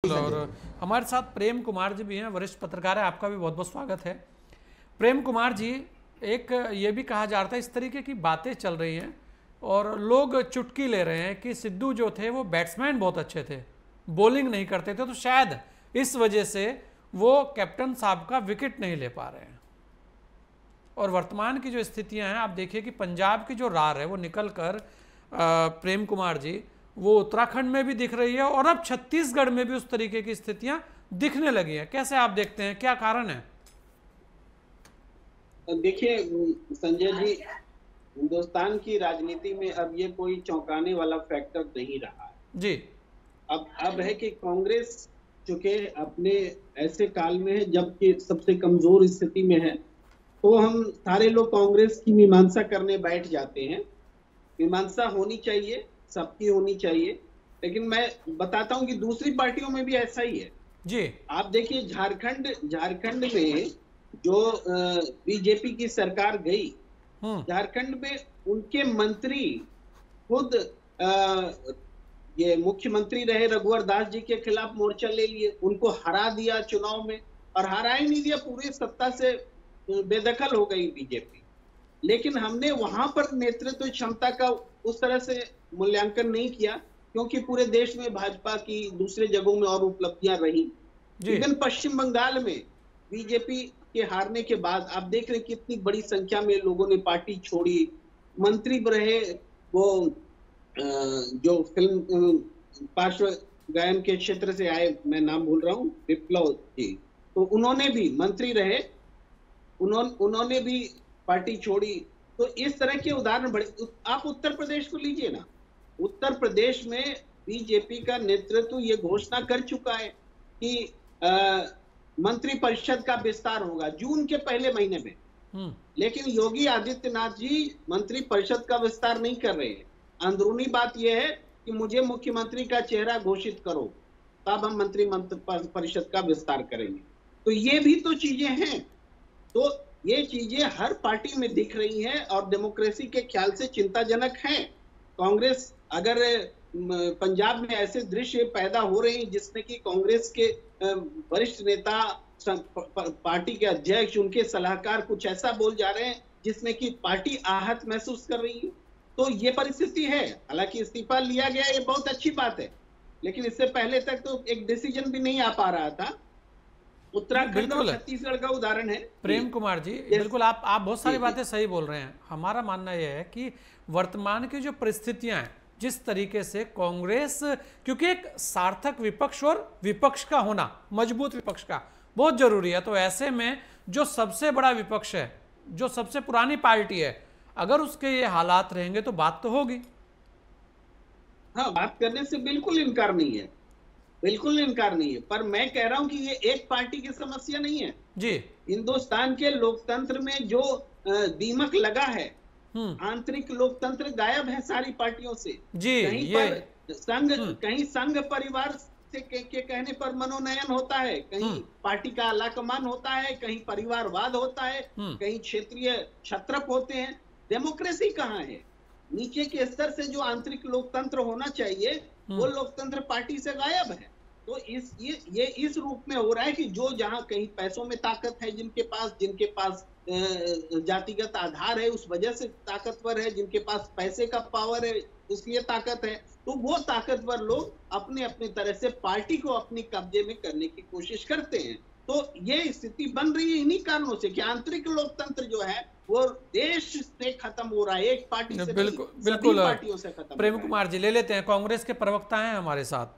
और हमारे साथ प्रेम कुमार जी भी हैं, वरिष्ठ पत्रकार है। आपका भी बहुत बहुत स्वागत है। प्रेम कुमार जी, एक ये भी कहा जा रहा था, इस तरीके की बातें चल रही हैं और लोग चुटकी ले रहे हैं कि सिद्धू जो थे वो बैट्समैन बहुत अच्छे थे, बॉलिंग नहीं करते थे, तो शायद इस वजह से वो कैप्टन साहब का विकेट नहीं ले पा रहे हैं। और वर्तमान की जो स्थितियां हैं, आप देखिए कि पंजाब की जो रार है वो निकल कर प्रेम कुमार जी वो उत्तराखंड में भी दिख रही है और अब छत्तीसगढ़ में भी उस तरीके की स्थितियां दिखने लगी हैं। कैसे आप देखते हैं, क्या कारण है? देखिए संजय जी, हिंदुस्तान की राजनीति में अब ये कोई चौंकाने वाला फैक्टर नहीं रहा है जी। अब है कि कांग्रेस चूंकि अपने ऐसे काल में है जबकि सबसे कमजोर स्थिति में है, तो हम सारे लोग कांग्रेस की मीमांसा करने बैठ जाते हैं। मीमांसा होनी चाहिए, सबकी होनी चाहिए, लेकिन मैं बताता हूं कि दूसरी पार्टियों में भी ऐसा ही है जी। आप देखिए झारखंड में जो बीजेपी की सरकार गई, झारखंड में उनके मंत्री खुद ये मुख्यमंत्री रहे रघुवर दास जी के खिलाफ मोर्चा ले लिए, उनको हरा दिया चुनाव में, और हरा ही नहीं दिया, पूरी सत्ता से बेदखल हो गई बीजेपी। लेकिन हमने वहां पर नेतृत्व क्षमता का उस तरह से मूल्यांकन नहीं किया, क्योंकि पूरे देश में भाजपा की दूसरे जगहों में और उपलब्धियां रही। इवन पश्चिम बंगाल में बीजेपी के हारने के बाद आप देख रहे कितनी बड़ी संख्या में लोगों ने पार्टी छोड़ी। मंत्री रहे वो जो फिल्म पार्श्व गायन के क्षेत्र से आए, मैं नाम भूल रहा हूँ, विप्लव जी, तो उन्होंने भी मंत्री रहे, उन्होंने भी पार्टी छोड़ी। तो इस तरह के उदाहरण बड़े। आप उत्तर प्रदेश को लीजिए ना, उत्तर प्रदेश में बीजेपी का नेतृत्व ये घोषणा कर चुका है कि मंत्री परिषद का विस्तार होगा जून के पहले महीने में। लेकिन योगी आदित्यनाथ जी मंत्री परिषद का विस्तार नहीं कर रहे हैं। अंदरूनी बात यह है कि मुझे मुख्यमंत्री का चेहरा घोषित करो, तब हम मंत्री परिषद का विस्तार करेंगे। तो ये भी तो चीजें हैं, तो ये चीजें हर पार्टी में दिख रही हैं और डेमोक्रेसी के ख्याल से चिंताजनक हैं। कांग्रेस, अगर पंजाब में ऐसे दृश्य पैदा हो रहे हैं जिसमें कि कांग्रेस के वरिष्ठ नेता, पार्टी के अध्यक्ष, उनके सलाहकार कुछ ऐसा बोल जा रहे हैं जिसमें कि पार्टी आहत महसूस कर रही है, तो ये परिस्थिति है। हालांकि इस्तीफा लिया गया, ये बहुत अच्छी बात है, लेकिन इससे पहले तक तो एक डिसीजन भी नहीं आ पा रहा था। उत्तराखंड और छत्तीसगढ़ का उदाहरण है। प्रेम कुमार जी, बिल्कुल आप बहुत सारी बातें सही बोल रहे हैं। हमारा मानना यह है कि वर्तमान की जो परिस्थितियां हैं, जिस तरीके से कांग्रेस, क्योंकि एक सार्थक विपक्ष और विपक्ष का होना, मजबूत विपक्ष का बहुत जरूरी है, तो ऐसे में जो सबसे बड़ा विपक्ष है, जो सबसे पुरानी पार्टी है, अगर उसके ये हालात रहेंगे तो बात तो होगी। हाँ, बात करने से बिल्कुल इनकार नहीं है, बिल्कुल इनकार नहीं है, पर मैं कह रहा हूं कि ये एक पार्टी की समस्या नहीं है जी। हिंदुस्तान के लोकतंत्र में जो दीमक लगा है, आंतरिक लोकतंत्र गायब है सारी पार्टियों से जी। कहीं संघ परिवार से के कहने पर मनोनयन होता है, कहीं पार्टी का आलाकमान होता है, कहीं परिवारवाद होता है, कहीं क्षेत्रीय छत्रप होते हैं। डेमोक्रेसी कहाँ है? नीचे के स्तर से जो आंतरिक लोकतंत्र होना चाहिए वो लोकतंत्र पार्टी से गायब है। तो ये इस रूप में हो रहा है कि जो जहां कहीं पैसों में ताकत है, जिनके पास जातिगत आधार है उस वजह से ताकतवर है, जिनके पास पैसे का पावर है उसलिए ताकत है, तो वो ताकतवर लोग अपने अपने तरह से पार्टी को अपने कब्जे में करने की कोशिश करते हैं। तो ये स्थिति बन रही है इन्हीं कारणों से कि आंतरिक लोकतंत्र जो है वो देश से खत्म हो रहा है, एक पार्टी से, बिल्कुल पार्टियों से खत्म। प्रेम कुमार जी ले लेते हैं, कांग्रेस के प्रवक्ता हैं हमारे साथ।